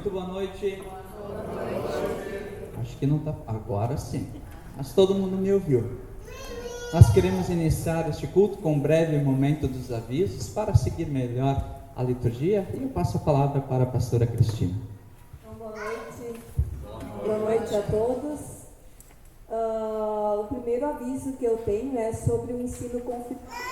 Muito boa noite. Acho que não está. Agora sim. Mas todo mundo me ouviu. Nós queremos iniciar este culto com um breve momento dos avisos para seguir melhor a liturgia. E eu passo a palavra para a pastora Cristina. Então, boa noite. Boa noite a todos. O primeiro aviso que eu tenho é sobre o ensino confirmatório.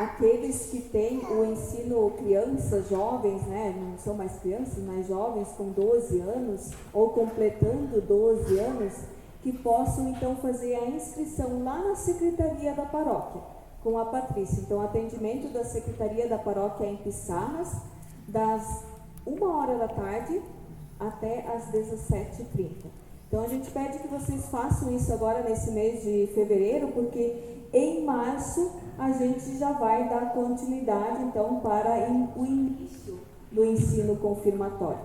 Aqueles que têm o ensino crianças, jovens, né, não são mais crianças, mas jovens com 12 anos ou completando 12 anos, que possam então fazer a inscrição lá na Secretaria da Paróquia, com a Patrícia. Então, o atendimento da Secretaria da Paróquia é em Pissarras, das 1h da tarde até às 17h30. Então, a gente pede que vocês façam isso agora nesse mês de fevereiro, porque em março a gente já vai dar continuidade, então, para o início do ensino confirmatório.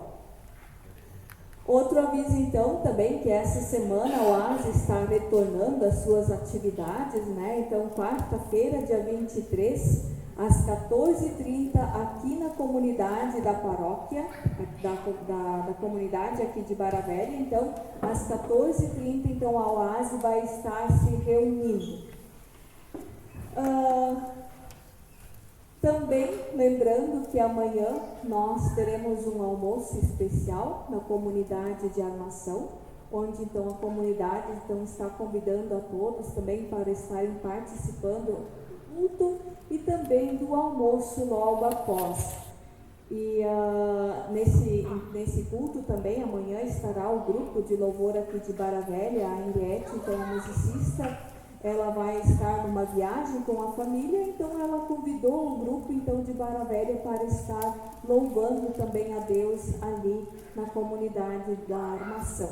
Outro aviso, então, também, que essa semana a OASE está retornando às suas atividades, né? Então, quarta-feira, dia 23, às 14h30, aqui na comunidade da paróquia, da comunidade aqui de Baravelha. Então, às 14h30, então, a OASE vai estar se reunindo. Também lembrando que amanhã nós teremos um almoço especial na comunidade de Armação, onde então a comunidade então, está convidando a todos também para estarem participando do culto e também do almoço logo após. E nesse culto também amanhã estará o grupo de louvor aqui de Baravelha, a Henriette, então a musicista. Ela vai estar numa viagem com a família, então ela convidou o grupo então de Baravelha para estar louvando também a Deus ali na comunidade da Armação.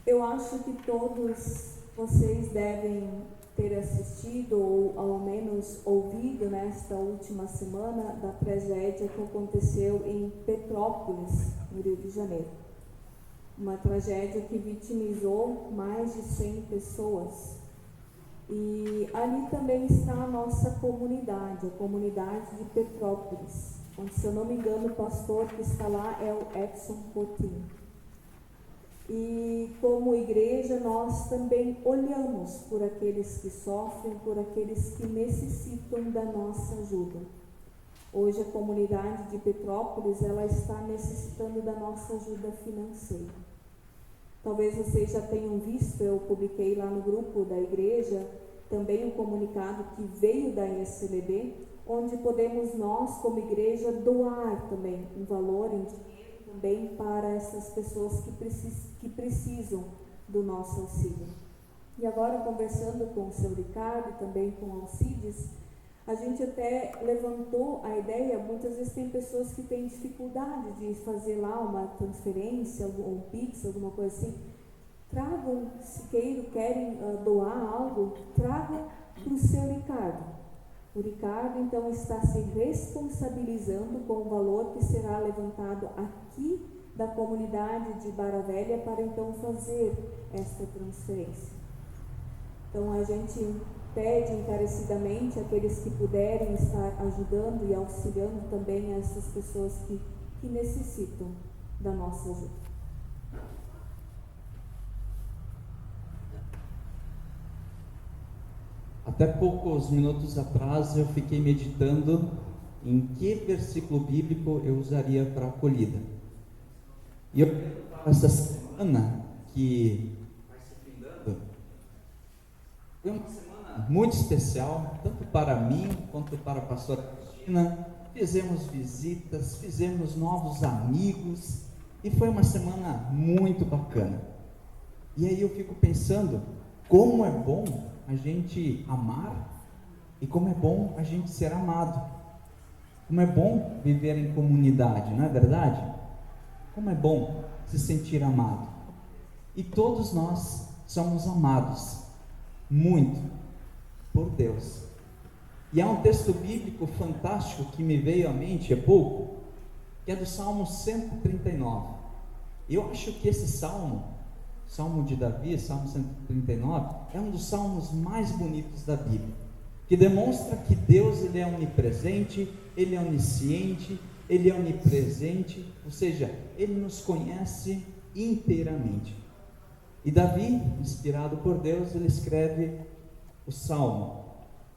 Eu acho que todos vocês devem ter assistido ou ao menos ouvido nesta última semana da tragédia que aconteceu em Petrópolis, no Rio de Janeiro. Uma tragédia que vitimizou mais de 100 pessoas. E ali também está a nossa comunidade, a comunidade de Petrópolis, onde, se eu não me engano, o pastor que está lá é o Edson Coutinho. E como igreja, nós também olhamos por aqueles que sofrem, por aqueles que necessitam da nossa ajuda. Hoje a comunidade de Petrópolis, ela está necessitando da nossa ajuda financeira. Talvez vocês já tenham visto, eu publiquei lá no grupo da igreja, também um comunicado que veio da ESLB, onde podemos nós, como igreja, doar também um valor em dinheiro também para essas pessoas que precisam do nosso auxílio. E agora, conversando com o seu Ricardo e também com o Alcides, a gente até levantou a ideia, muitas vezes tem pessoas que têm dificuldade de fazer lá uma transferência, um Pix, alguma coisa assim. Tragam, se querem doar algo, tragam para o seu Ricardo. O Ricardo, então, está se responsabilizando com o valor que será levantado aqui da comunidade de Baravelha para, então, fazer esta transferência. Então, a gente pede encarecidamente aqueles que puderem estar ajudando e auxiliando também essas pessoas que necessitam da nossa ajuda. Até poucos minutos atrás eu fiquei meditando em que versículo bíblico eu usaria para a acolhida. E eu essa semana que vai se findando, foi uma semana muito especial, tanto para mim quanto para a pastora Cristina. Fizemos visitas, fizemos novos amigos e foi uma semana muito bacana. E aí eu fico pensando como é bom a gente amar e como é bom a gente ser amado. Como é bom viver em comunidade, não é verdade? Como é bom se sentir amado. E todos nós somos amados muito por Deus. E há um texto bíblico fantástico que me veio à mente há pouco, que é do Salmo 139. Eu acho que esse Salmo de Davi, Salmo 139, é um dos salmos mais bonitos da Bíblia, que demonstra que Deus, ele é onipresente, ele é onisciente, Ele é onipresente, ou seja, Ele nos conhece inteiramente. E Davi, inspirado por Deus, ele escreve o Salmo.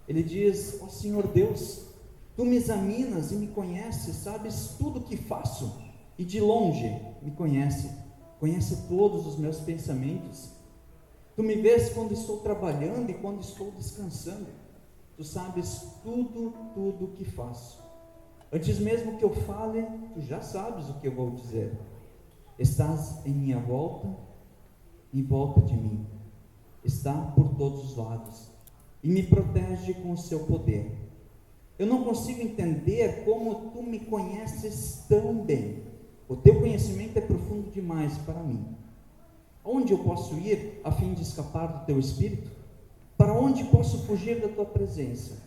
Ele diz: ó Senhor Deus, Tu me examinas e me conheces, sabes tudo o que faço, e de longe me conhece todos os meus pensamentos. Tu me vês quando estou trabalhando e quando estou descansando. Tu sabes tudo o que faço. Antes mesmo que eu fale, Tu já sabes o que eu vou dizer. Estás em minha volta, em volta de mim. Está por todos os lados e me protege com o seu poder. Eu não consigo entender como Tu me conheces tão bem. O Teu conhecimento é profundo demais para mim. Onde eu posso ir a fim de escapar do Teu Espírito? Para onde posso fugir da Tua presença?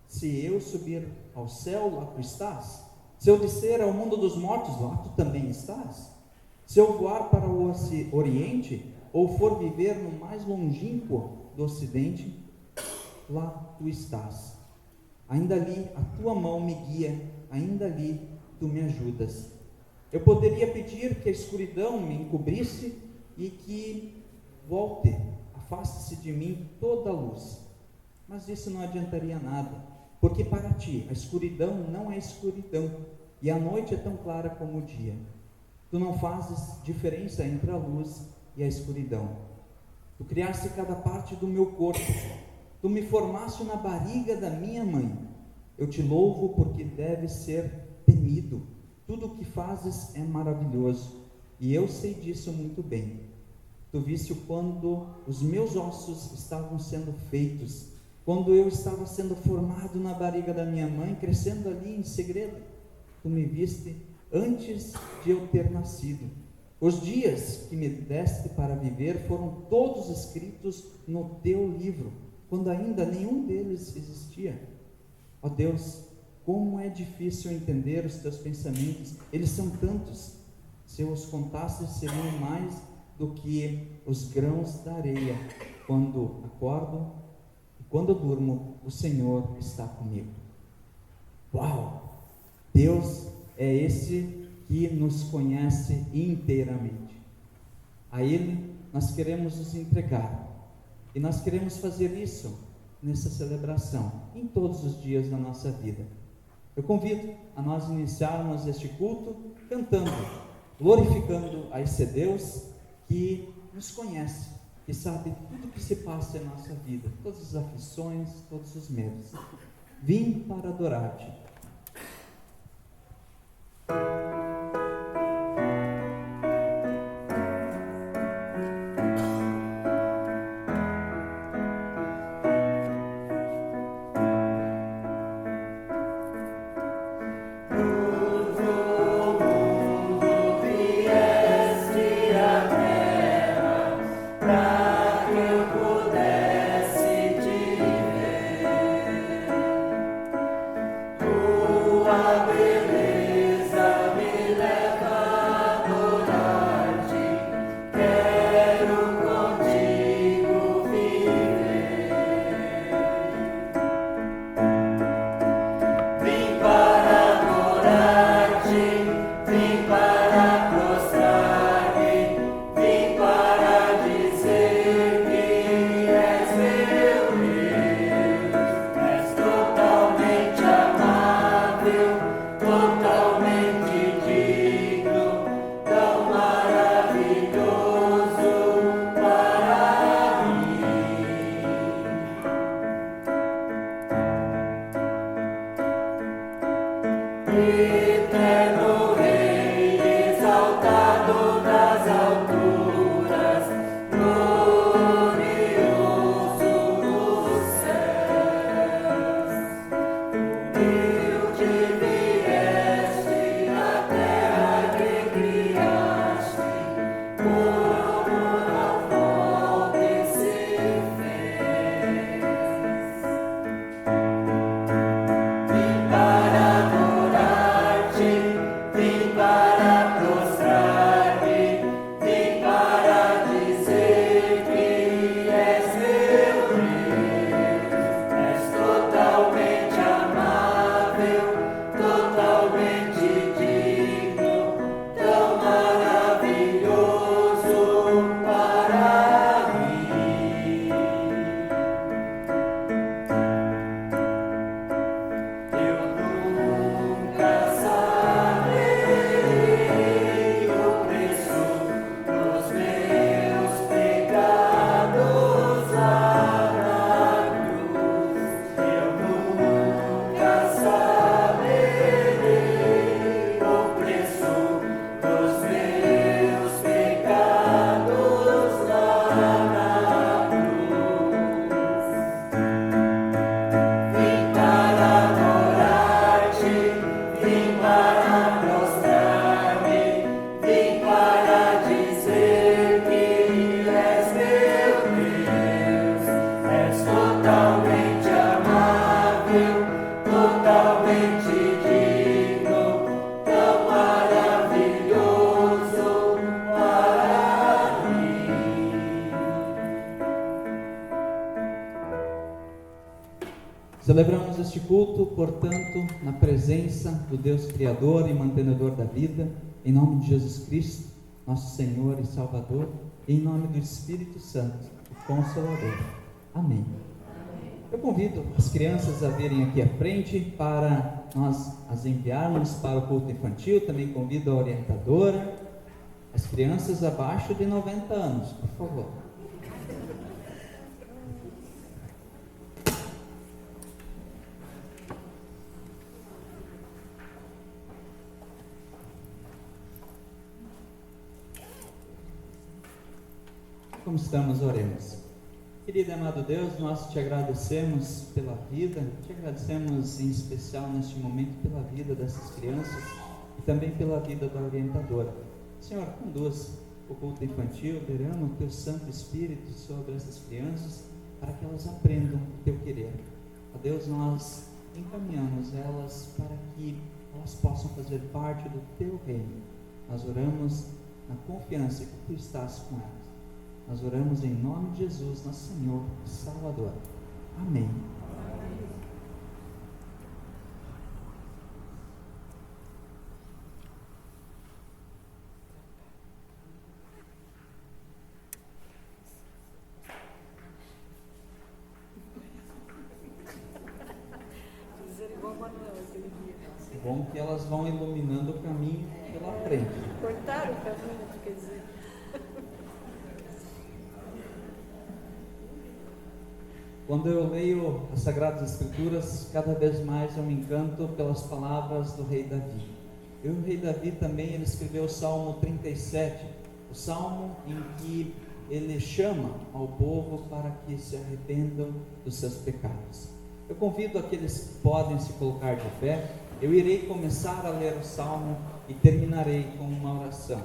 Se eu subir ao céu, lá Tu estás. Se eu descer ao mundo dos mortos, lá Tu também estás. Se eu voar para o Oriente, ou for viver no mais longínquo do Ocidente, lá Tu estás. Ainda ali a Tua mão me guia, ainda ali Tu me ajudas. Eu poderia pedir que a escuridão me encobrisse e que volte, afaste-se de mim toda a luz. Mas isso não adiantaria nada, porque para Ti a escuridão não é escuridão, e a noite é tão clara como o dia. Tu não fazes diferença entre a luz e a escuridão. Tu criaste cada parte do meu corpo. Tu me formaste na barriga da minha mãe. Eu Te louvo porque deves ser temido. Tudo o que fazes é maravilhoso, e eu sei disso muito bem. Tu viste quando os meus ossos estavam sendo feitos, quando eu estava sendo formado na barriga da minha mãe, crescendo ali em segredo. Tu me viste antes de eu ter nascido. Os dias que me deste para viver foram todos escritos no Teu livro, quando ainda nenhum deles existia. Ó Deus, como é difícil entender os Teus pensamentos, eles são tantos. Se eu os contasse, seriam mais do que os grãos da areia. Quando acordo e quando durmo, o Senhor está comigo. Uau! Deus é esse que nos conhece inteiramente. A Ele nós queremos nos entregar, e nós queremos fazer isso nessa celebração, em todos os dias da nossa vida. Eu convido a nós iniciarmos este culto cantando, glorificando a esse Deus que nos conhece, que sabe tudo o que se passa em nossa vida, todas as aflições, todos os medos. Vim para adorar-Te. Totalmente Celebramos este culto, portanto, na presença do Deus Criador e mantenedor da vida, em nome de Jesus Cristo, nosso Senhor e Salvador, e em nome do Espírito Santo, o Consolador. Amém. Eu convido as crianças a virem aqui à frente para nós as enviarmos para o culto infantil. Também convido a orientadora, as crianças abaixo de 90 anos, por favor. Como estamos? Oremos. Querido e amado Deus, nós te agradecemos pela vida, te agradecemos em especial neste momento pela vida dessas crianças e também pela vida da orientadora. Senhor, conduz o culto infantil, derrama o teu Santo Espírito sobre essas crianças para que elas aprendam o teu querer. Ó Deus, nós encaminhamos elas para que elas possam fazer parte do teu reino. Nós oramos na confiança que tu estás com elas. Nós oramos em nome de Jesus, nosso Senhor e Salvador. Amém. Bom que elas vão iluminando o caminho pela frente. Cortaram o caminho, quer dizer. Quando eu leio as Sagradas Escrituras, cada vez mais eu me encanto pelas palavras do rei Davi. E o rei Davi também, ele escreveu o Salmo 37, o salmo em que ele chama ao povo para que se arrependam dos seus pecados. Eu convido aqueles que podem se colocar de pé. Eu irei começar a ler o salmo e terminarei com uma oração.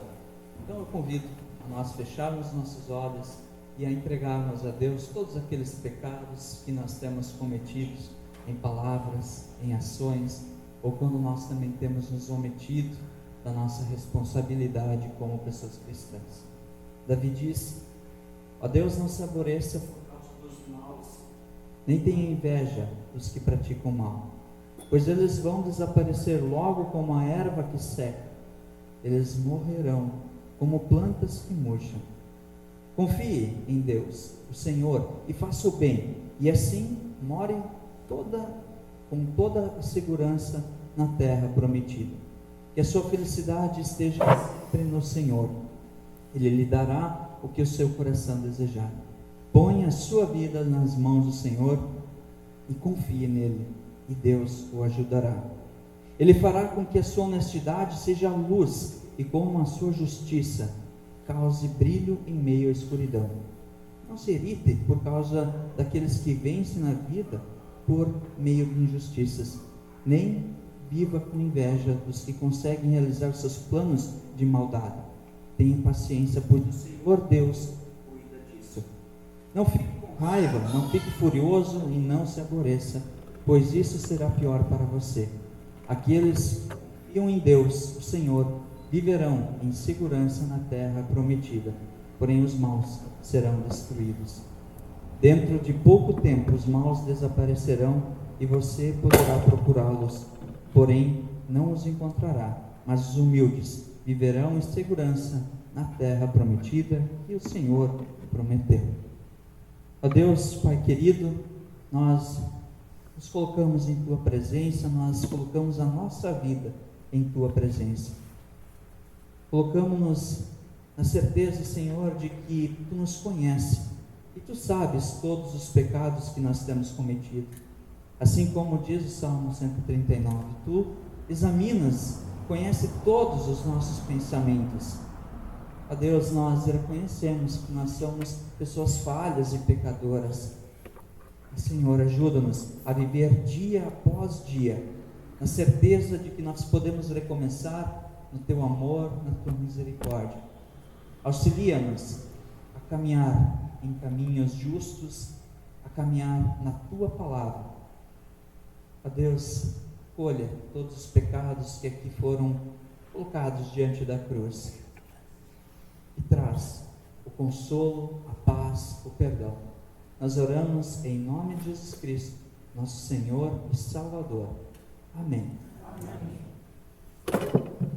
Então eu convido a nós fecharmos nossos olhos e a entregarmos a Deus todos aqueles pecados que nós temos cometidos em palavras, em ações, ou quando nós também temos nos omitido da nossa responsabilidade como pessoas cristãs. Davi diz: ó Deus, não se aborreça por causa dos maus, nem tenha inveja dos que praticam mal, pois eles vão desaparecer logo como a erva que seca, eles morrerão como plantas que murcham. Confie em Deus, o Senhor, e faça o bem, e assim more com toda a segurança na terra prometida. Que a sua felicidade esteja sempre no Senhor. Ele lhe dará o que o seu coração desejar. Ponha a sua vida nas mãos do Senhor e confie nele, e Deus o ajudará. Ele fará com que a sua honestidade seja luz, e com a sua justiça cause brilho em meio à escuridão. Não se irrite por causa daqueles que vencem na vida por meio de injustiças, nem viva com inveja dos que conseguem realizar seus planos de maldade. Tenha paciência, pois o Senhor Deus cuida disso. Não fique com raiva, não fique furioso e não se aborreça, pois isso será pior para você. Aqueles que confiam em Deus, o Senhor, viverão em segurança na terra prometida, porém os maus serão destruídos. Dentro de pouco tempo os maus desaparecerão e você poderá procurá-los, porém não os encontrará, mas os humildes viverão em segurança na terra prometida que o Senhor prometeu. Ó Deus, Pai querido, nós nos colocamos em Tua presença, nós colocamos a nossa vida em Tua presença. Colocamos-nos na certeza, Senhor, de que Tu nos conheces e Tu sabes todos os pecados que nós temos cometido. Assim como diz o Salmo 139, Tu examinas, conhece todos os nossos pensamentos. Ó Deus, nós reconhecemos que nós somos pessoas falhas e pecadoras. Senhor, ajuda-nos a viver dia após dia, na certeza de que nós podemos recomeçar no Teu amor, na Tua misericórdia. Auxilia-nos a caminhar em caminhos justos, a caminhar na Tua palavra. Ó Deus, colha todos os pecados que aqui foram colocados diante da cruz e traz o consolo, a paz, o perdão. Nós oramos em nome de Jesus Cristo, nosso Senhor e Salvador. Amém.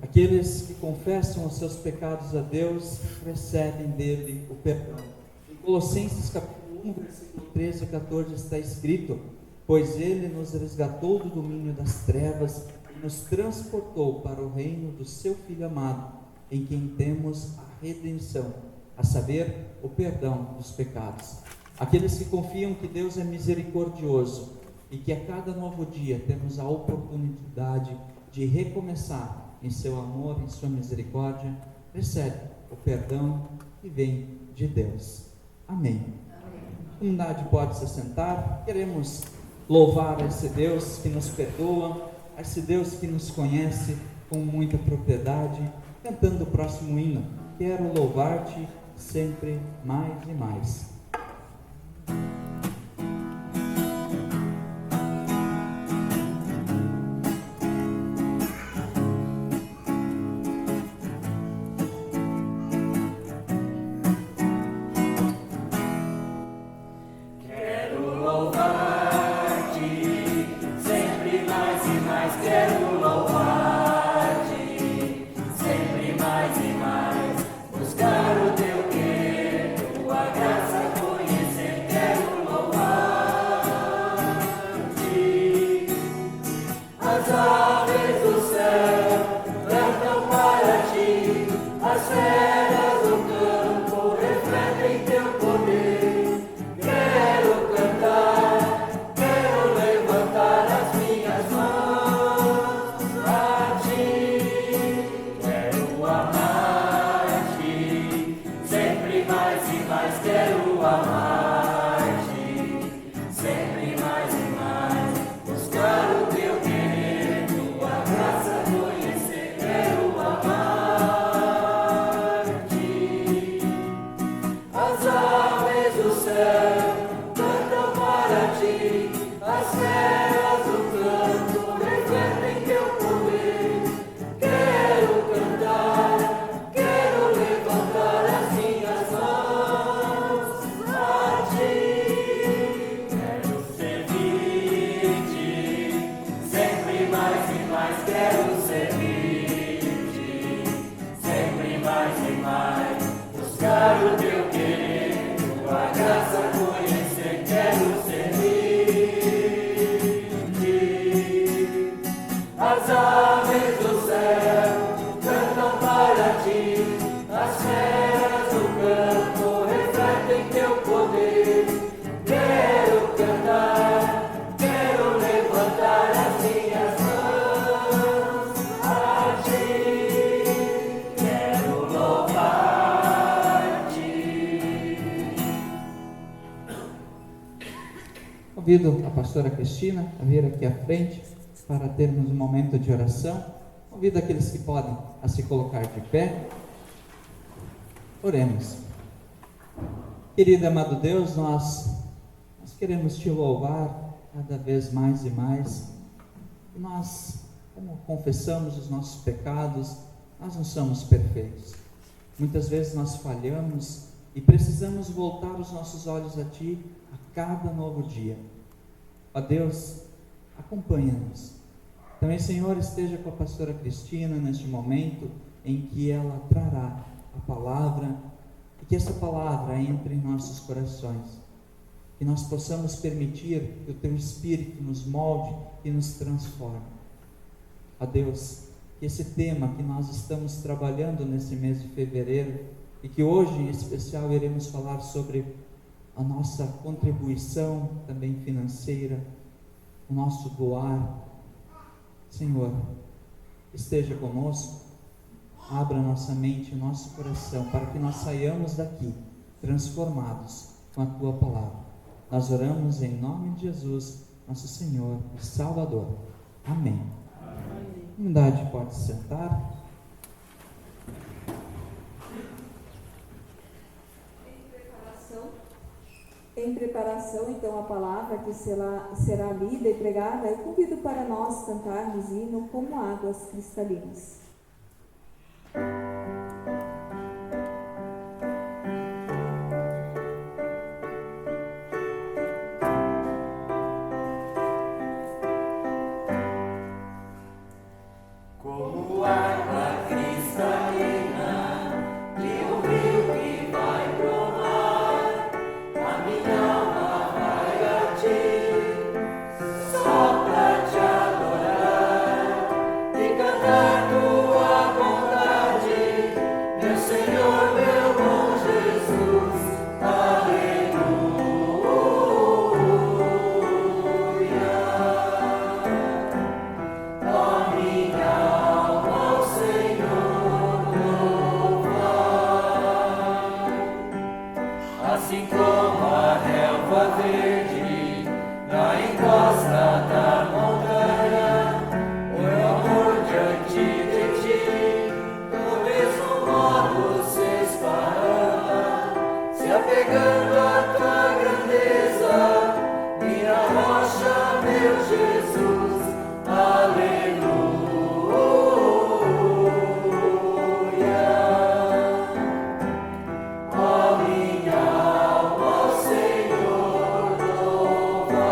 Aqueles que confessam os seus pecados a Deus recebem dele o perdão. Em Colossenses capítulo 1, versículo 13 e 14 está escrito: pois ele nos resgatou do domínio das trevas e nos transportou para o reino do seu Filho amado, em quem temos a redenção, a saber, o perdão dos pecados. Aqueles que confiam que Deus é misericordioso e que a cada novo dia temos a oportunidade de recomeçar em seu amor, em sua misericórdia, recebe o perdão que vem de Deus. Amém. A comunidade pode se sentar. Queremos louvar esse Deus que nos perdoa, esse Deus que nos conhece com muita propriedade, cantando o próximo hino: quero louvar-te sempre mais e mais. Convido a pastora Cristina a vir aqui à frente para termos um momento de oração. Convido aqueles que podem a se colocar de pé. Oremos. Querido e amado Deus, nós queremos te louvar cada vez mais e mais. Nós, como confessamos os nossos pecados, nós não somos perfeitos. Muitas vezes nós falhamos e precisamos voltar os nossos olhos a Ti a cada novo dia. Ó Deus, acompanha-nos. Também, Senhor, esteja com a pastora Cristina neste momento em que ela trará a palavra e que essa palavra entre em nossos corações. Que nós possamos permitir que o Teu Espírito nos molde e nos transforme. Ó Deus, que esse tema que nós estamos trabalhando nesse mês de fevereiro e que hoje em especial iremos falar sobre a nossa contribuição também financeira, o nosso doar. Senhor, esteja conosco, abra nossa mente e nosso coração para que nós saiamos daqui transformados com a Tua palavra. Nós oramos em nome de Jesus, nosso Senhor e Salvador. Amém. A comunidade pode se sentar. Em preparação, então, a palavra que será lida e pregada, eu convido para nós cantarmos o hino Como Águas Cristalinas. assim como a relva verde na encosta da montanha, o meu amor diante de ti, do mesmo modo se esparrama, se apegando à tua grandeza, minha rocha, meu Jesus, aleluia. Ó minha alma, ao Senhor louva,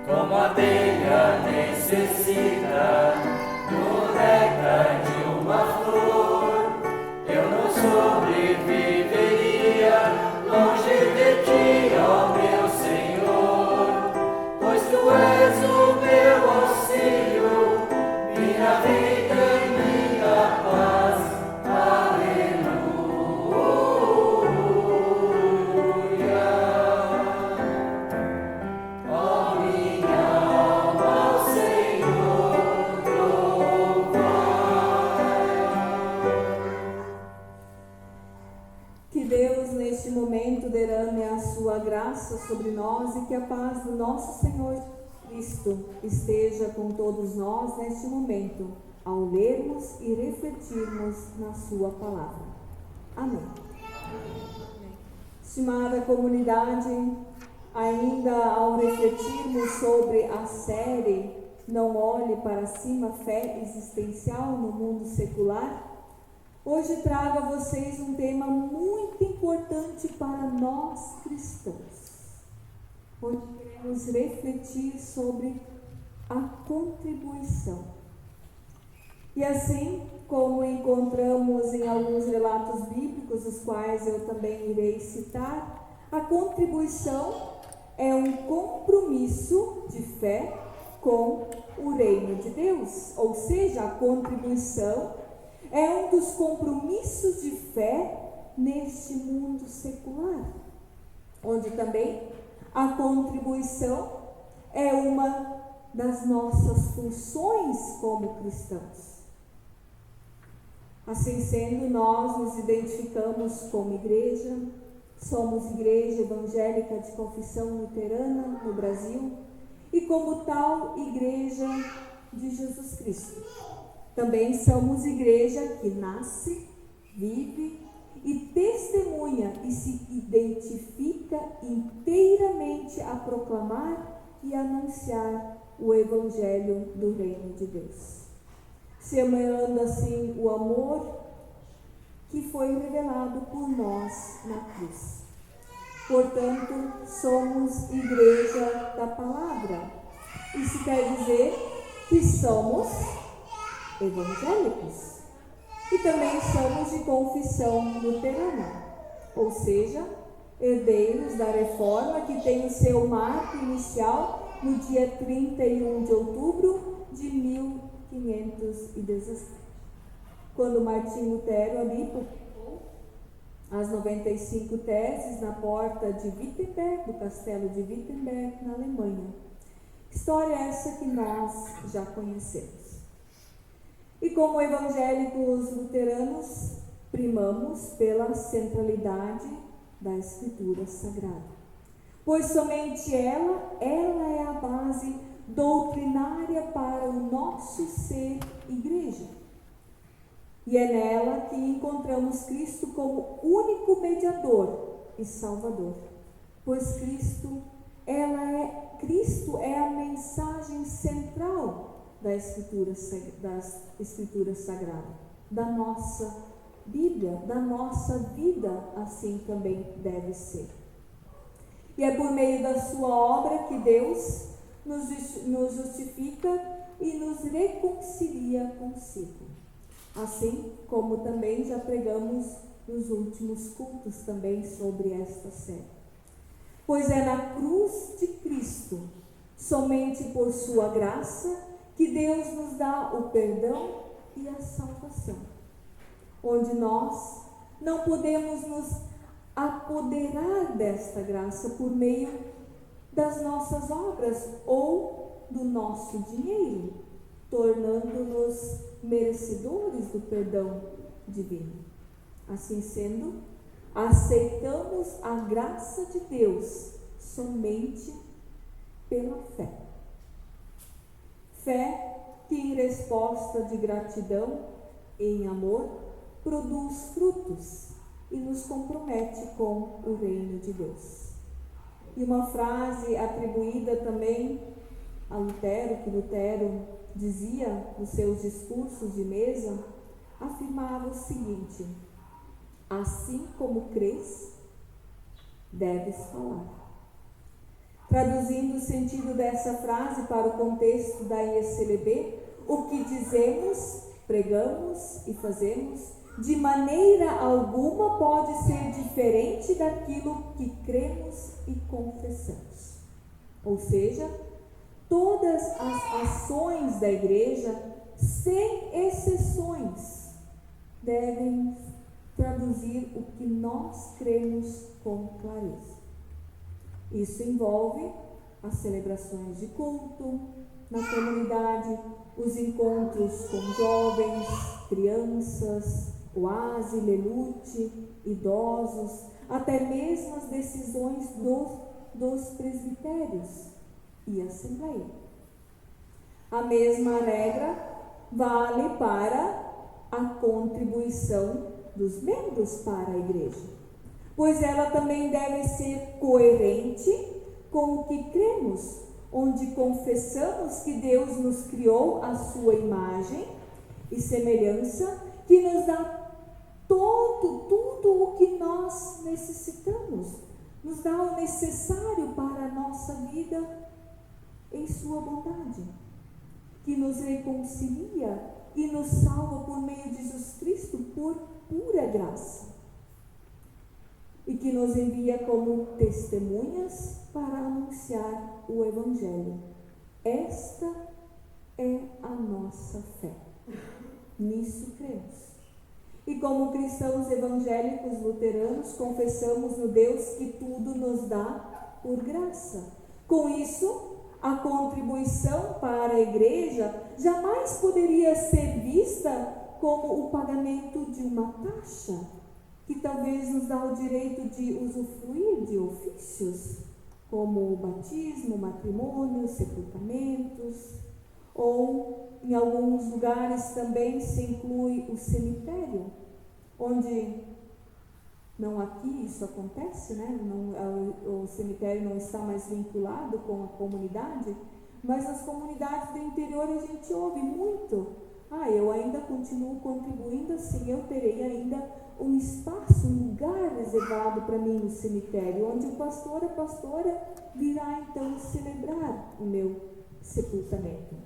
como a abelha necessita do néctar de uma flor, eu não sobreviveria longe de ti, ó meu Senhor, pois tu és o meu auxílio, minha vida e minha paz. Aleluia. Ó minha alma, ao Senhor louva. Que Deus, neste momento, derrame a sua graça sobre nós e que a paz do nosso Senhor Cristo esteja com todos nós neste momento, ao lermos e refletirmos na sua palavra. Amém. Estimada comunidade, ainda ao refletirmos sobre a série Não Olhe para Cima, Fé Existencial no Mundo Secular, hoje trago a vocês um tema muito importante para nós cristãos. Hoje queremos refletir sobre a contribuição. E assim como encontramos em alguns relatos bíblicos, os quais eu também irei citar, a contribuição é um compromisso de fé com o reino de Deus. Ou seja, a contribuição é um dos compromissos de fé neste mundo secular, onde também a contribuição é uma das nossas funções como cristãos. Assim sendo, nós nos identificamos como igreja, somos Igreja Evangélica de Confissão Luterana no Brasil e, como tal, Igreja de Jesus Cristo. Também somos igreja que nasce, vive e testemunha e se identifica inteiramente a proclamar e anunciar o Evangelho do Reino de Deus, semeando assim o amor que foi revelado por nós na cruz. Portanto, somos igreja da palavra. Isso quer dizer que somos evangélicos e também somos de confissão luterana, ou seja, herdeiros da reforma que tem o seu marco inicial no dia 31 de outubro de 1517, quando Martim Lutero ali publicou as 95 teses na porta de Wittenberg, do castelo de Wittenberg, na Alemanha. História essa que nós já conhecemos. E como evangélicos luteranos, primamos pela centralidade da Escritura Sagrada, pois somente ela é a base doutrinária para o nosso ser igreja. E é nela que encontramos Cristo como único mediador e Salvador, pois Cristo é a mensagem central das Escrituras Sagradas, da nossa Bíblia, da nossa vida, assim também deve ser. E é por meio da sua obra que Deus nos justifica e nos reconcilia consigo. Assim como também já pregamos nos últimos cultos também sobre esta série. Pois é na cruz de Cristo, somente por sua graça, que Deus nos dá o perdão e a salvação, onde nós não podemos nos apoderar desta graça por meio das nossas obras ou do nosso dinheiro, tornando-nos merecedores do perdão divino. Assim sendo, aceitamos a graça de Deus somente pela fé. Fé que, em resposta de gratidão, em amor, produz frutos e nos compromete com o reino de Deus. E uma frase atribuída também a Lutero, que Lutero dizia nos seus discursos de mesa, afirmava o seguinte: assim como crês, deves falar. Traduzindo o sentido dessa frase para o contexto da IECLB, o que dizemos, pregamos e fazemos, de maneira alguma pode ser diferente daquilo que cremos e confessamos. Ou seja, todas as ações da igreja, sem exceções, devem traduzir o que nós cremos com clareza. Isso envolve as celebrações de culto na comunidade, os encontros com jovens, crianças, oase, lelute, idosos, até mesmo as decisões dos presbitérios e assembleia. A mesma regra vale para a contribuição dos membros para a igreja, pois ela também deve ser coerente com o que cremos, onde confessamos que Deus nos criou à sua imagem e semelhança, que nos dá tudo o que nós necessitamos, nos dá o necessário para a nossa vida em sua bondade, que nos reconcilia e nos salva por meio de Jesus Cristo por pura graça, e que nos envia como testemunhas para anunciar o Evangelho. Esta é a nossa fé. Nisso cremos. E como cristãos evangélicos luteranos, confessamos no Deus que tudo nos dá por graça. Com isso, a contribuição para a igreja jamais poderia ser vista como o pagamento de uma taxa, que talvez nos dá o direito de usufruir de ofícios, como o batismo, matrimônio, sepultamentos, ou em alguns lugares também se inclui o cemitério, onde, não aqui isso acontece, né? O cemitério não está mais vinculado com a comunidade, mas nas comunidades do interior a gente ouve muito: eu ainda continuo contribuindo assim, eu terei ainda um espaço, um lugar reservado para mim no cemitério, onde o pastor, a pastora virá então celebrar o meu sepultamento.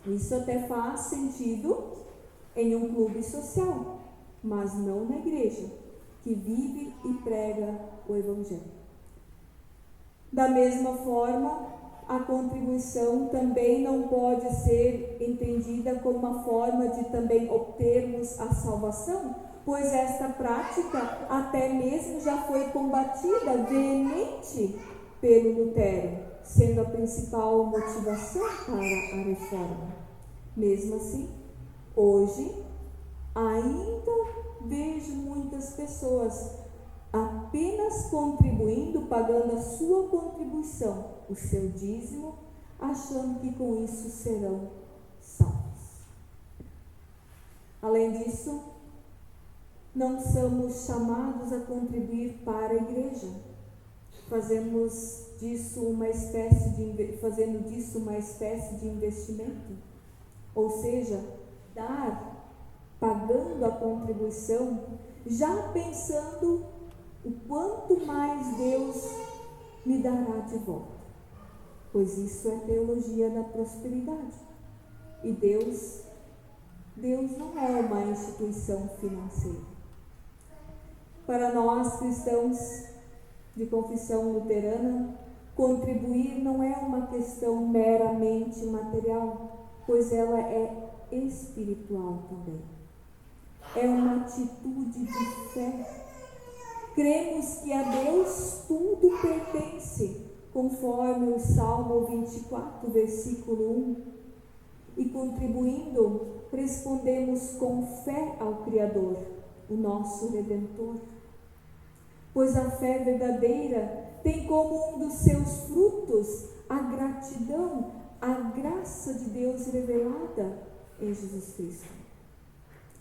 Isso até faz sentido em um clube social, mas não na igreja, que vive e prega o Evangelho. Da mesma forma, a contribuição também não pode ser entendida como uma forma de também obtermos a salvação, pois esta prática até mesmo já foi combatida veemente pelo Lutero, sendo a principal motivação para a reforma. Mesmo assim, hoje, ainda vejo muitas pessoas apenas contribuindo, pagando a sua contribuição, o seu dízimo, achando que com isso serão salvos. Além disso, não somos chamados a contribuir para a igreja. Fazendo disso uma espécie de investimento, ou seja, pagando a contribuição, já pensando o quanto mais Deus me dará de volta, pois isso é teologia da prosperidade, e Deus não é uma instituição financeira. Para nós cristãos de confissão luterana, contribuir não é uma questão meramente material, pois ela é espiritual também. É uma atitude de fé. Cremos que a Deus tudo pertence, conforme o Salmo 24, versículo 1. E contribuindo, respondemos com fé ao Criador, o nosso Redentor. pois a fé verdadeira tem como um dos seus frutos a gratidão, a graça de Deus revelada em Jesus Cristo.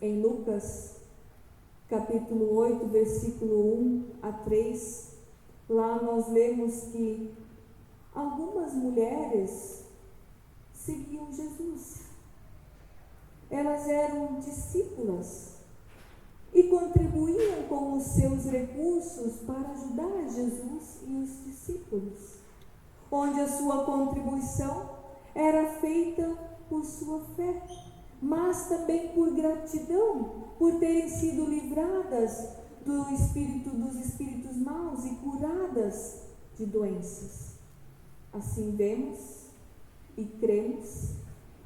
Em Lucas, capítulo 8, versículo 1 a 3, lá nós lemos que algumas mulheres seguiam Jesus. Elas eram discípulas e contribuíam com os seus recursos para ajudar Jesus e os discípulos, onde a sua contribuição era feita por sua fé, mas também por gratidão, por terem sido livradas dos espíritos maus e curadas de doenças. Assim vemos e cremos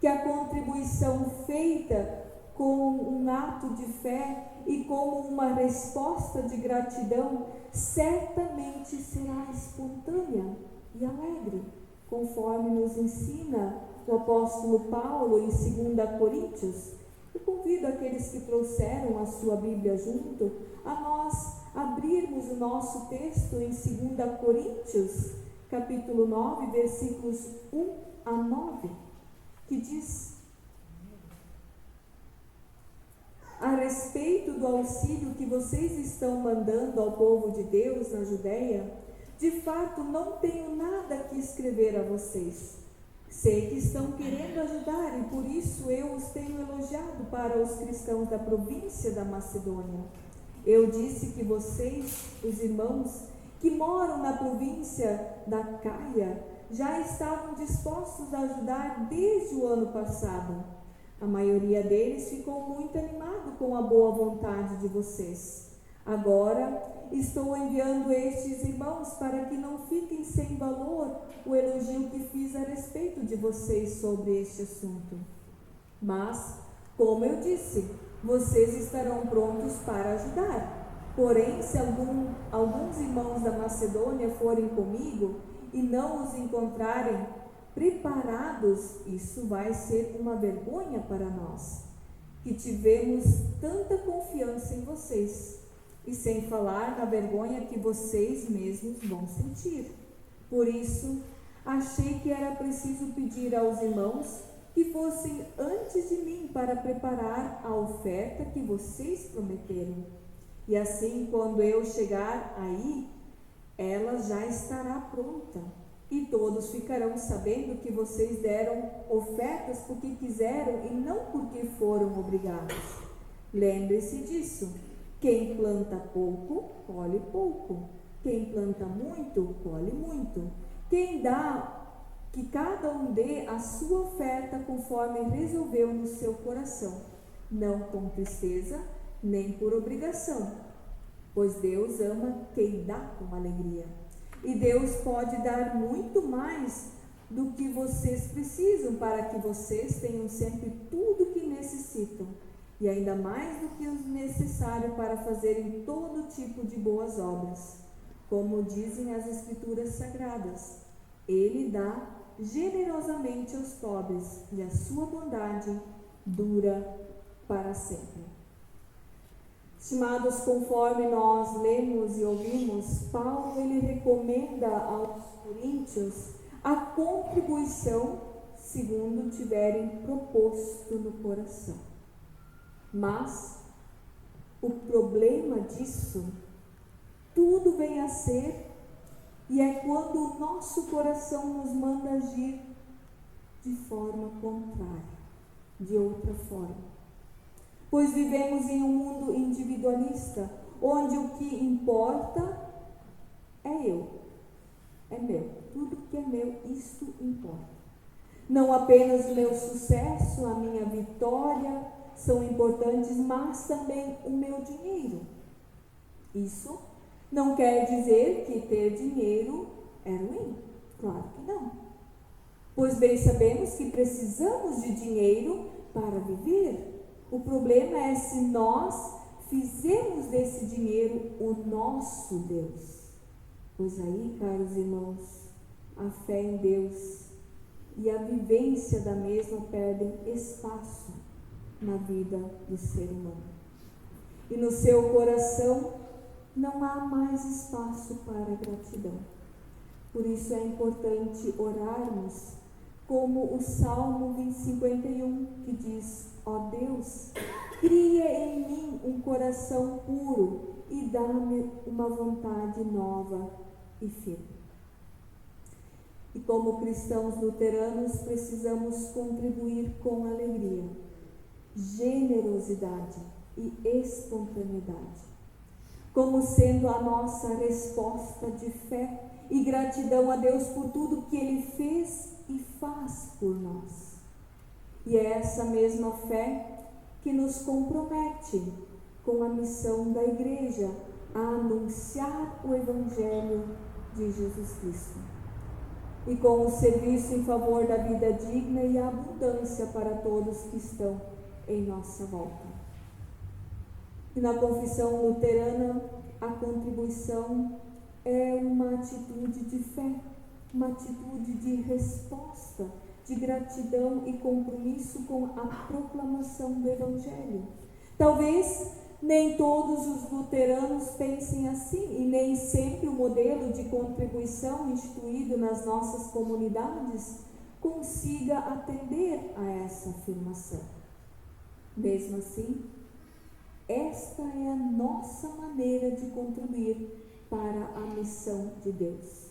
que a contribuição feita com um ato de fé e como uma resposta de gratidão certamente será espontânea e alegre, conforme nos ensina o apóstolo Paulo em 2 Coríntios. Eu convido aqueles que trouxeram a sua Bíblia junto a nós abrirmos o nosso texto em 2 Coríntios, capítulo 9, versículos 1 a 9, que diz: a respeito do auxílio que vocês estão mandando ao povo de Deus na Judéia, de fato não tenho nada que escrever a vocês. Sei que estão querendo ajudar e por isso eu os tenho elogiado para os cristãos da província da Macedônia. Eu disse que vocês, os irmãos que moram na província da Caia, já estavam dispostos a ajudar desde o ano passado. A maioria deles ficou muito animado com a boa vontade de vocês. Agora estou enviando estes irmãos para que não fiquem sem valor o elogio que fiz a respeito de vocês sobre este assunto. Mas, como eu disse, vocês estarão prontos para ajudar. Porém, se alguns irmãos da Macedônia forem comigo e não os encontrarem preparados, isso vai ser uma vergonha para nós, que tivemos tanta confiança em vocês, e sem falar na vergonha que vocês mesmos vão sentir. Por isso, achei que era preciso pedir aos irmãos que fossem antes de mim para preparar a oferta que vocês prometeram. E assim, quando eu chegar aí, ela já estará pronta. E todos ficarão sabendo que vocês deram ofertas porque quiseram e não porque foram obrigados. Lembre-se disso. Quem planta pouco, colhe pouco. Quem planta muito, colhe muito. Quem dá, que cada um dê a sua oferta conforme resolveu no seu coração, não com tristeza, nem por obrigação, pois Deus ama quem dá com alegria. E Deus pode dar muito mais do que vocês precisam para que vocês tenham sempre tudo o que necessitam, e ainda mais do que o necessário para fazerem todo tipo de boas obras. Como dizem as Escrituras Sagradas, Ele dá generosamente aos pobres, e a sua bondade dura para sempre. Estimados, conforme nós lemos e ouvimos, Paulo ele recomenda aos coríntios a contribuição segundo tiverem proposto no coração. Mas o problema disso, tudo vem a ser, e é quando o nosso coração nos manda agir de forma contrária, de outra forma. Pois vivemos em um mundo individualista, onde o que importa é eu, é meu. Tudo que é meu, isso importa. Não apenas o meu sucesso, a minha vitória são importantes, mas também o meu dinheiro. Isso não quer dizer que ter dinheiro é ruim. Claro que não. Pois bem sabemos que precisamos de dinheiro para viver. O problema é se nós fizermos desse dinheiro o nosso Deus. Pois aí, caros irmãos, a fé em Deus e a vivência da mesma perdem espaço na vida do ser humano. E no seu coração não há mais espaço para gratidão. Por isso é importante orarmos como o Salmo 51, que diz: ó Deus, cria em mim um coração puro e dá-me uma vontade nova e firme. E como cristãos luteranos, precisamos contribuir com alegria, generosidade e espontaneidade, como sendo a nossa resposta de fé e gratidão a Deus por tudo que Ele fez e faz por nós. E é essa mesma fé que nos compromete com a missão da Igreja a anunciar o Evangelho de Jesus Cristo, e com o serviço em favor da vida digna e a abundância para todos que estão em nossa volta. E na confissão luterana, a contribuição é uma atitude de fé, uma atitude de resposta, de gratidão e compromisso com a proclamação do Evangelho. Talvez nem todos os luteranos pensem assim, e nem sempre o modelo de contribuição instituído nas nossas comunidades consiga atender a essa afirmação. Mesmo assim, esta é a nossa maneira de contribuir para a missão de Deus,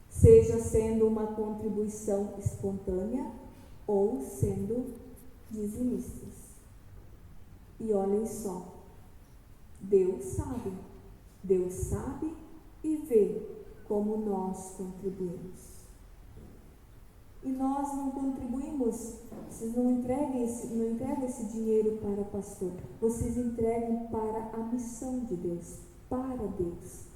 seja sendo uma contribuição espontânea ou sendo dizimistas. E olhem só, Deus sabe e vê como nós contribuímos. E nós não contribuímos, vocês não entregam esse dinheiro para o pastor, vocês entregam para a missão de Deus, para Deus.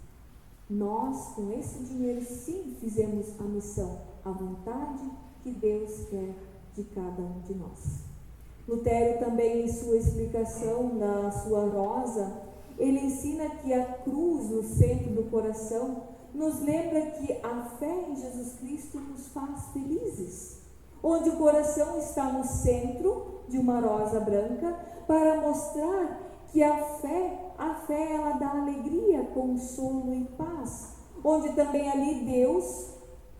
Nós, com esse dinheiro, sim, fizemos a missão, a vontade que Deus quer de cada um de nós. Lutero também, em sua explicação na sua rosa, ele ensina que a cruz no centro do coração nos lembra que a fé em Jesus Cristo nos faz felizes, onde o coração está no centro de uma rosa branca, para mostrar que a fé ela dá alegria, consolo e paz, onde também ali Deus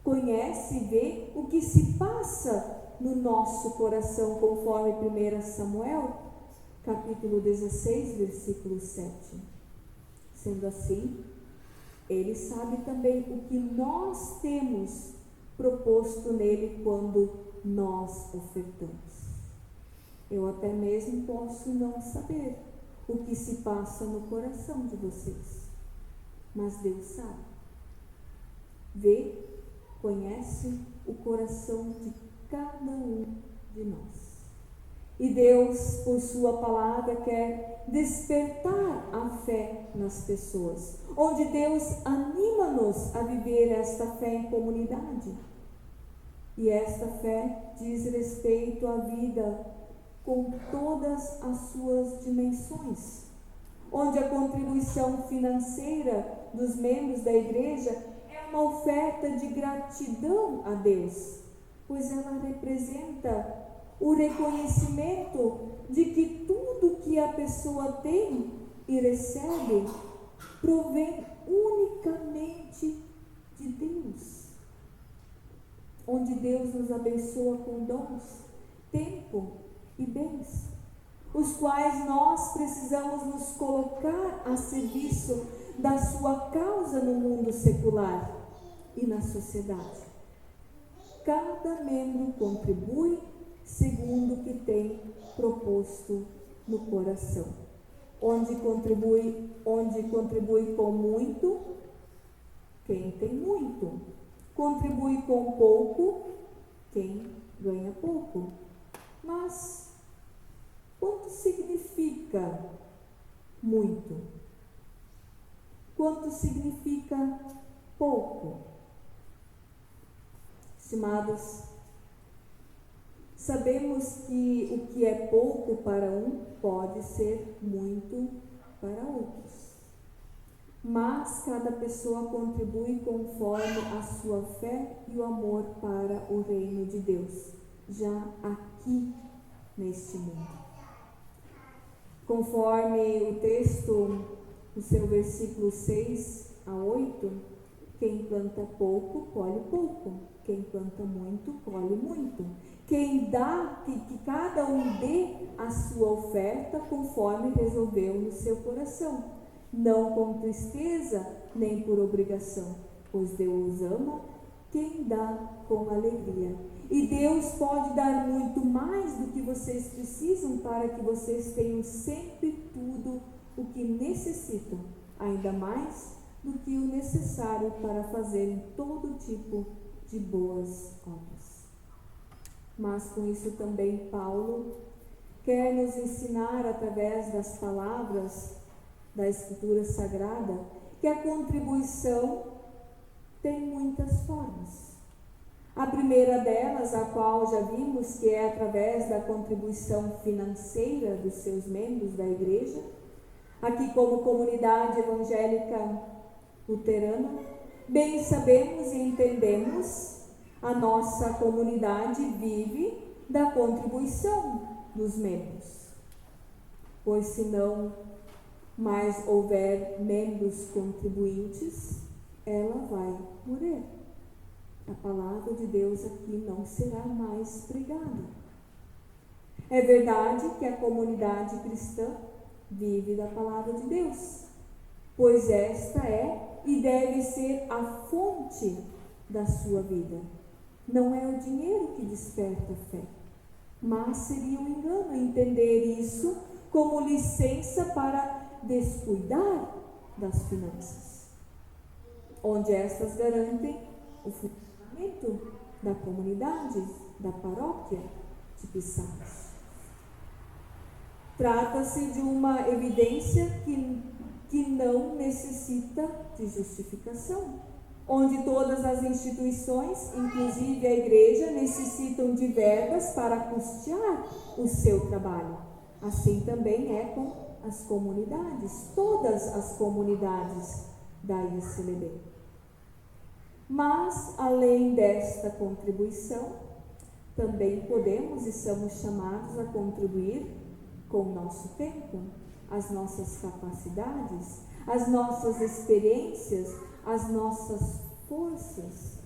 conhece e vê o que se passa no nosso coração, conforme 1 Samuel, capítulo 16, versículo 7. Sendo assim, Ele sabe também o que nós temos proposto nele quando nós ofertamos. Eu até mesmo posso não saber o que se passa no coração de vocês, mas Deus sabe. Vê, conhece o coração de cada um de nós. E Deus, por sua palavra, quer despertar a fé nas pessoas, onde Deus anima-nos a viver esta fé em comunidade. E esta fé diz respeito à vida com todas as suas dimensões, onde a contribuição financeira dos membros da igreja é uma oferta de gratidão a Deus, pois ela representa o reconhecimento de que tudo que a pessoa tem e recebe provém unicamente de Deus, onde Deus nos abençoa com dons, tempo e bens, os quais nós precisamos nos colocar a serviço da sua causa no mundo secular e na sociedade. Cada membro contribui segundo o que tem proposto no coração. Onde contribui com muito, quem tem muito. Contribui com pouco, quem ganha pouco. Mas quanto significa muito? Quanto significa pouco? Estimados, sabemos que o que é pouco para um pode ser muito para outros. Mas cada pessoa contribui conforme a sua fé e o amor para o reino de Deus, já aqui neste mundo. Conforme o texto no seu versículo 6 a 8, quem planta pouco, colhe pouco. Quem planta muito, colhe muito. Quem dá, que cada um dê a sua oferta conforme resolveu no seu coração, não com tristeza nem por obrigação, pois Deus ama quem dá com alegria. E Deus pode dar muito mais do que vocês precisam para que vocês tenham sempre tudo o que necessitam, ainda mais do que o necessário para fazerem todo tipo de boas obras. Mas com isso também Paulo quer nos ensinar através das palavras da Escritura Sagrada que a contribuição tem muitas formas. A primeira delas, a qual já vimos, que é através da contribuição financeira dos seus membros da igreja. Aqui, como comunidade evangélica luterana, bem sabemos e entendemos, a nossa comunidade vive da contribuição dos membros, pois se não mais houver membros contribuintes, ela vai morrer. A palavra de Deus aqui não será mais pregada. É verdade que a comunidade cristã vive da palavra de Deus, pois esta é e deve ser a fonte da sua vida. Não é o dinheiro que desperta a fé, mas seria um engano entender isso como licença para descuidar das finanças, onde estas garantem o funcionamento da comunidade, da paróquia de Pissarras. Trata-se de uma evidência que não necessita de justificação, onde todas as instituições, inclusive a igreja, necessitam de verbas para custear o seu trabalho. Assim também é com as comunidades, todas as comunidades da ICLB. Mas, além desta contribuição, também podemos e somos chamados a contribuir com o nosso tempo, as nossas capacidades, as nossas experiências, as nossas forças,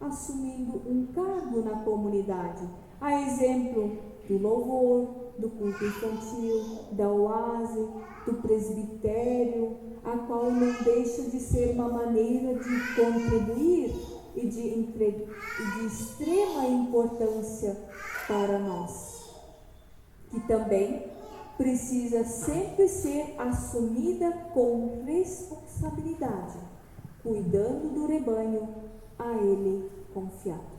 assumindo um cargo na comunidade, a exemplo do louvor, do culto infantil, da oase, do presbitério, a qual não deixa de ser uma maneira de contribuir e de extrema importância para nós, que também precisa sempre ser assumida com responsabilidade, cuidando do rebanho a ele confiado.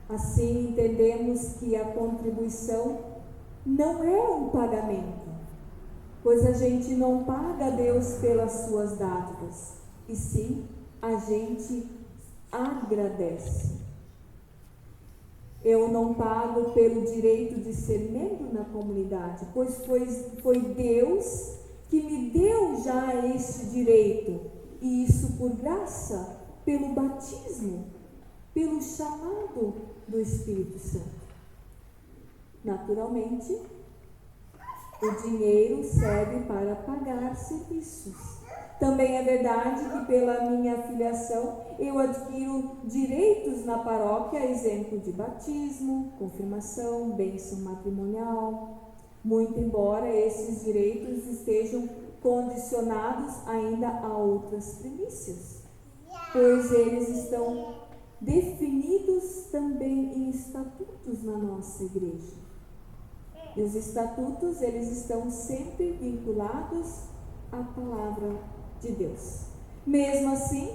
Assim, entendemos que a contribuição não é um pagamento, pois a gente não paga a Deus pelas suas dádivas, e sim a gente agradece. Eu não pago pelo direito de ser membro na comunidade, pois foi Deus que me deu já este direito, e isso por graça, pelo batismo, pelo chamado do Espírito Santo. Naturalmente, o dinheiro serve para pagar serviços. Também é verdade que pela minha filiação eu adquiro direitos na paróquia, exemplo de batismo, confirmação, bênção matrimonial, muito embora esses direitos estejam condicionados ainda a outras primícias, pois eles estão definidos também em estatutos na nossa igreja. E os estatutos, eles estão sempre vinculados à palavra de Deus. Mesmo assim,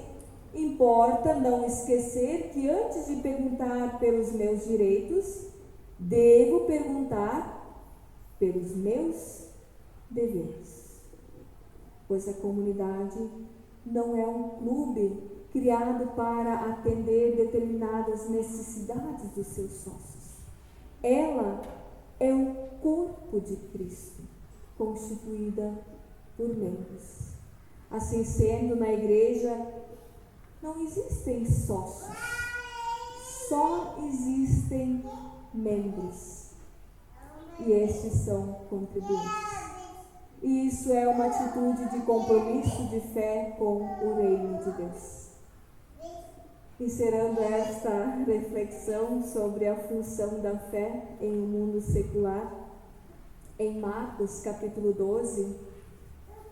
importa não esquecer que antes de perguntar pelos meus direitos, devo perguntar pelos meus deveres. Pois a comunidade não é um clube criado para atender determinadas necessidades dos seus sócios. Ela é o corpo de Cristo, constituída por membros. Assim sendo, na igreja não existem sócios, só existem membros, e estes são contribuintes. E isso é uma atitude de compromisso de fé com o reino de Deus. Encerrando esta reflexão sobre a função da fé em um mundo secular, em Marcos capítulo 12,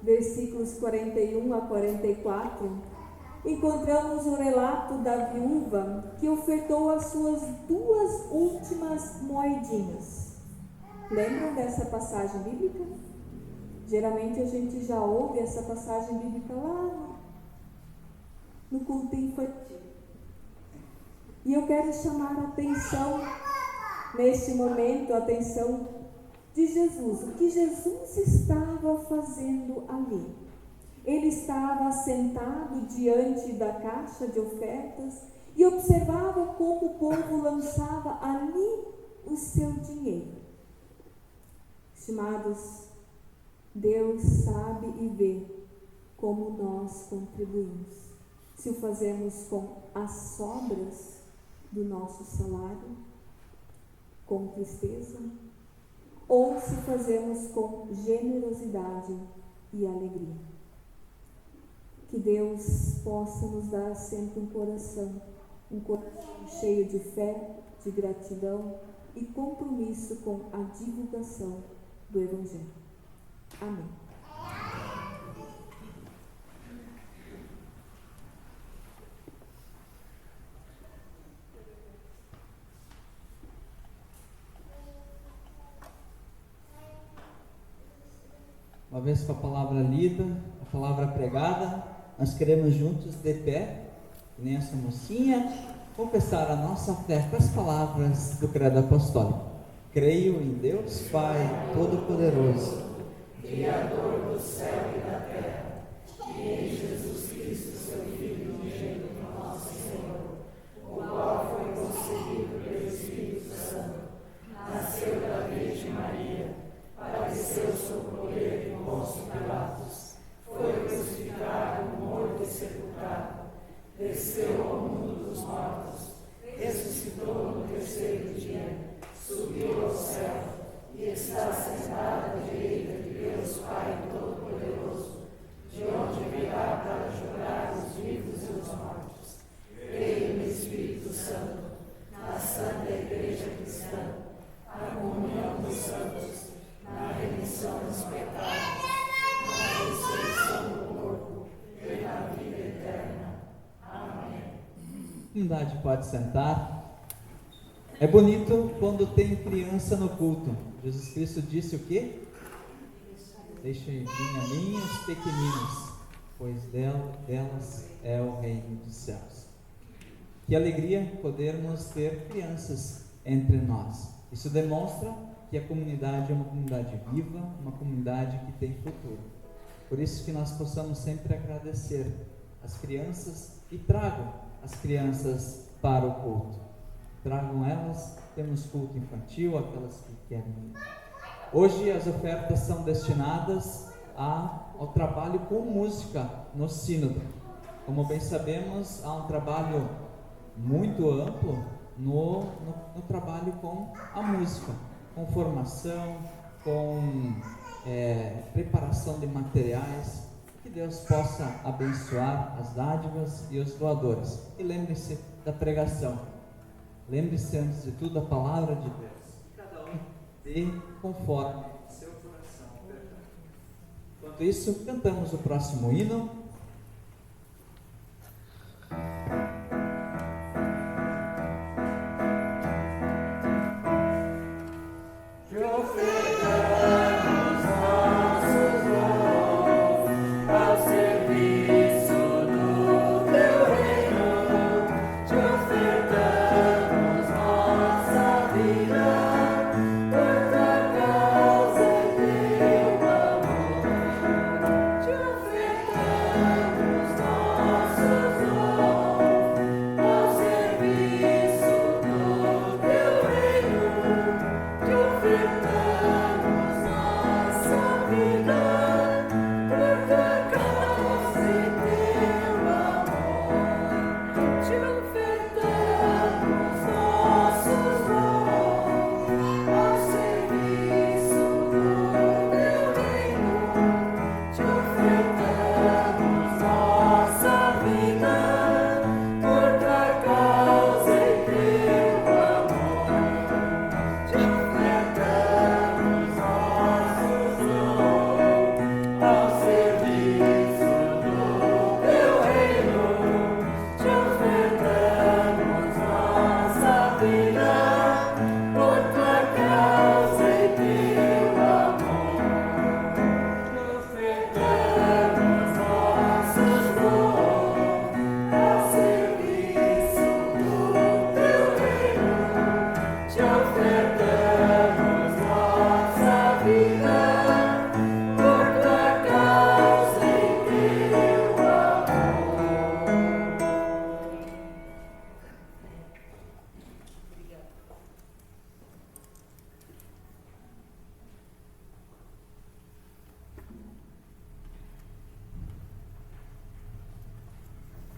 versículos 41 a 44, encontramos o relato da viúva que ofertou as suas 2 últimas moedinhas. Lembram dessa passagem bíblica? Geralmente a gente já ouve essa passagem bíblica lá no culto infantil. E eu quero chamar a atenção, neste momento, a atenção de Jesus. O que Jesus estava fazendo ali? Ele estava sentado diante da caixa de ofertas e observava como o povo lançava ali o seu dinheiro. Estimados, Deus sabe e vê como nós contribuímos. Se o fazemos com as sobras do nosso salário, com tristeza, ou se fazemos com generosidade e alegria. Que Deus possa nos dar sempre um coração cheio de fé, de gratidão e compromisso com a divulgação do Evangelho. Amém. Uma vez com a palavra lida, a palavra pregada, nós queremos juntos de pé, que nem essa mocinha, confessar a nossa fé com as palavras do credo apostólico. Creio em Deus Pai Todo-Poderoso, Criador do céu e da terra, e em Jesus Cristo, seu Filho unigênito, nosso Senhor, o qual foi concebido pelo Espírito Santo, nasceu da Virgem Maria, padeceu sob o poder de Pôncio Pilatos, foi crucificado, morto e sepultado, desceu ao mundo dos mortos, ressuscitou no terceiro dia, subiu ao céu e está sentado à direita de Deus Pai Todo-Poderoso, de onde virá para julgar os vivos e os mortos. Creio no Espírito Santo, na Santa Igreja Cristã, na comunhão dos santos, na remissão dos pecados, na ressurreição do corpo e na vida eterna. Amém. Comunidade pode sentar. É bonito quando tem criança no culto. Jesus Cristo disse o quê? Deixem vir a mim os pequeninos, pois delas é o reino dos céus. Que alegria podermos ter crianças entre nós. Isso demonstra que a comunidade é uma comunidade viva, uma comunidade que tem futuro. Por isso que nós possamos sempre agradecer as crianças e tragam as crianças para o culto. Tragam elas, temos culto infantil, aquelas que querem ir. Hoje as ofertas são destinadas ao trabalho com música no sínodo. Como bem sabemos, há um trabalho muito amplo no trabalho com a música, com formação, com preparação de materiais. Que Deus possa abençoar as dádivas e os doadores. E lembre-se da pregação. Lembre-se, antes de tudo, da palavra de Deus. Cada um dê conforme seu coração. Enquanto isso, cantamos o próximo hino. Te ofertamos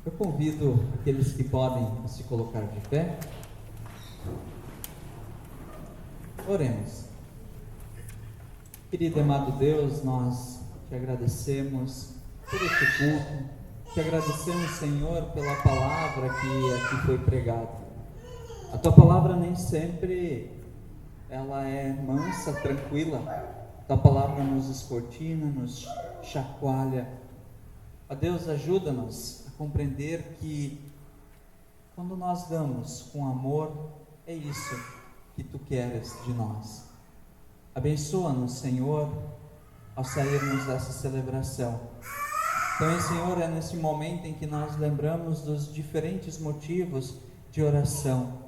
Eu convido aqueles que podem a se colocar de pé. Oremos. Querido e amado Deus, nós te agradecemos por este culto, te agradecemos, Senhor, pela palavra que aqui foi pregada. A tua palavra nem sempre ela é mansa, tranquila. A tua palavra nos escortina, nos chacoalha. Ó Deus, ajuda-nos a compreender que quando nós damos com amor, é isso que tu queres de nós. Abençoa-nos, Senhor, ao sairmos dessa celebração. Então, Senhor, é nesse momento em que nós lembramos dos diferentes motivos de oração.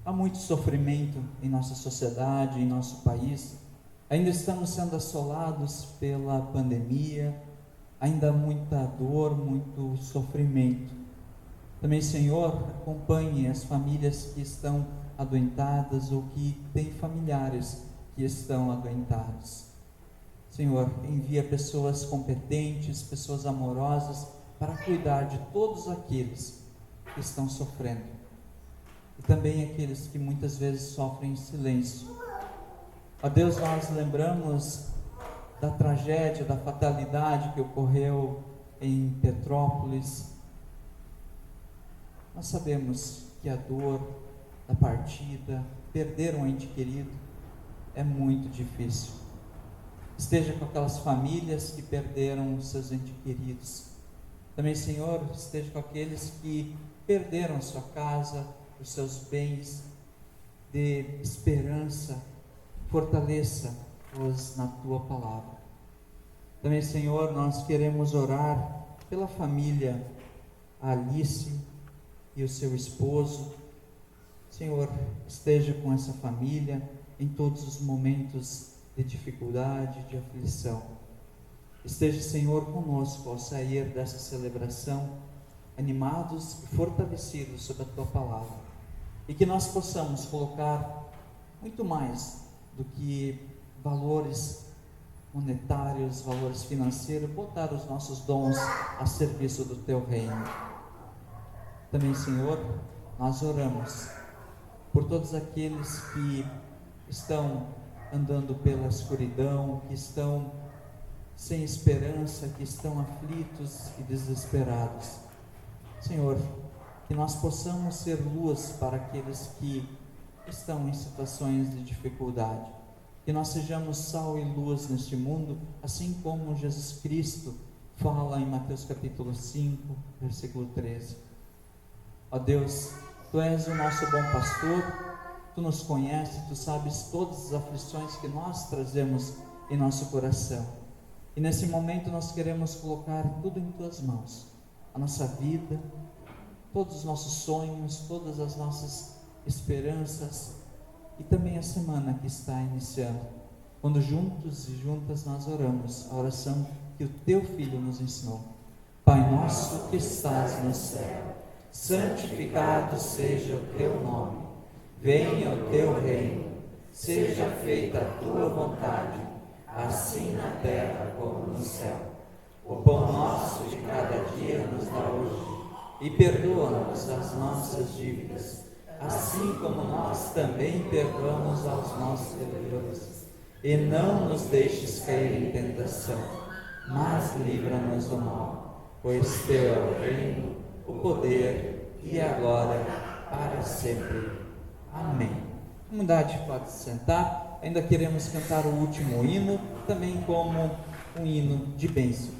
Há muito sofrimento em nossa sociedade, em nosso país. Ainda estamos sendo assolados pela pandemia. Ainda há muita dor, muito sofrimento. Também, Senhor, acompanhe as famílias que estão adoentadas ou que têm familiares que estão adoentados. Senhor, envia pessoas competentes, pessoas amorosas para cuidar de todos aqueles que estão sofrendo. E também aqueles que muitas vezes sofrem em silêncio. Ó Deus, nós lembramos da tragédia, da fatalidade que ocorreu em Petrópolis. Nós sabemos que a dor da partida, perder um ente querido, é muito difícil. Esteja com aquelas famílias que perderam seus entes queridos. Também, Senhor, esteja com aqueles que perderam a sua casa, os seus bens. Dê esperança, fortaleça-os na tua palavra. Também, Senhor, nós queremos orar pela família Alice e o seu esposo. Senhor, esteja com essa família em todos os momentos de dificuldade, de aflição. Esteja, Senhor, conosco ao sair dessa celebração, animados e fortalecidos sob a tua palavra. E que nós possamos colocar muito mais do que valores monetários, valores financeiros, botar os nossos dons a serviço do teu reino. Também, Senhor, nós oramos por todos aqueles que estão andando pela escuridão, que estão sem esperança, que estão aflitos e desesperados. Senhor, que nós possamos ser luz para aqueles que estão em situações de dificuldade. Que nós sejamos sal e luz neste mundo, assim como Jesus Cristo fala em Mateus capítulo 5, versículo 13. Ó Deus, tu és o nosso bom pastor, tu nos conheces, tu sabes todas as aflições que nós trazemos em nosso coração. E nesse momento nós queremos colocar tudo em tuas mãos, a nossa vida, todos os nossos sonhos, todas as nossas esperanças e também a semana que está iniciando, quando juntos e juntas nós oramos a oração que o teu Filho nos ensinou. Pai nosso que estás no céu, santificado seja o teu nome, venha o teu reino, seja feita a tua vontade, assim na terra como no céu. O pão nosso de cada dia nos dá hoje, e perdoa-nos as nossas dívidas, assim como nós também perdoamos aos nossos devedores. E não nos deixes cair em tentação, mas livra-nos do mal, pois teu é o reino, o poder e a glória para sempre. Amém. A comunidade pode se sentar. Ainda queremos cantar o último hino, também como um hino de bênção.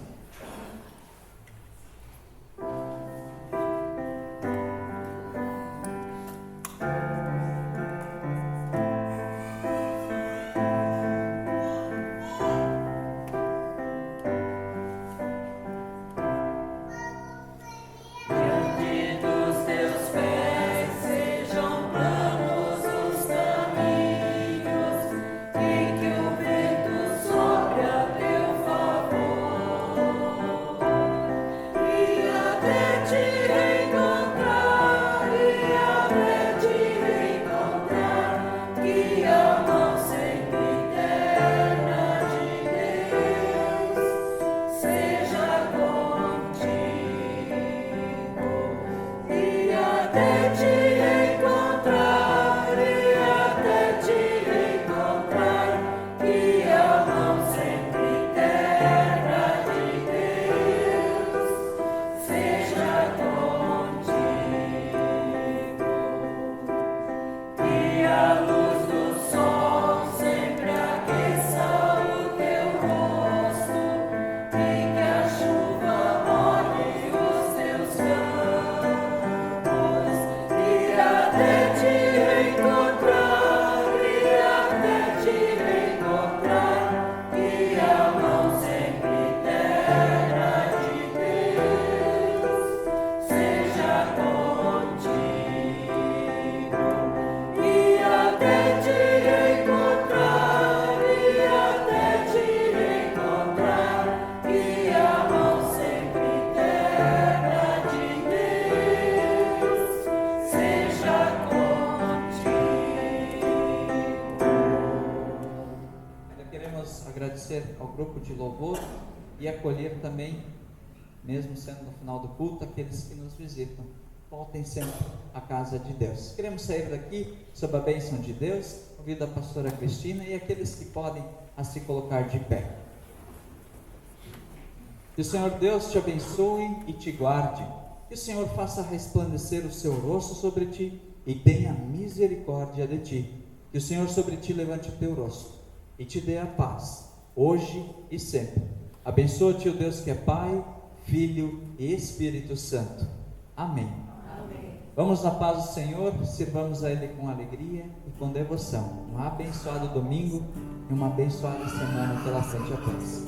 Que o vento sopre a teu favor. até te encontrar, que a mão sempre terra de Deus seja contigo, que a luz do sol sempre aqueça o teu rosto, e que a chuva molhe os teus campos, e até te encontrar, que a mão sempre terra de Deus seja contigo, e até te encontrar, que a mão sempre terra de Deus seja contigo. Ainda queremos agradecer ao grupo de louvor e acolher também, mesmo sendo no final do culto, aqueles que nos visitam. Voltem sempre à casa de Deus. Queremos sair daqui sob a bênção de Deus, ouvindo a pastora Cristina e aqueles que podem a se colocar de pé. Que o Senhor Deus te abençoe e te guarde. Que o Senhor faça resplandecer o seu rosto sobre ti e tenha misericórdia de ti. Que o Senhor sobre ti levante o teu rosto e te dê a paz, hoje e sempre. Abençoa-te o Deus que é Pai, Filho e Espírito Santo. Amém. Vamos na paz do Senhor, sirvamos a Ele com alegria e com devoção. Um abençoado domingo e uma abençoada semana pela frente a paz.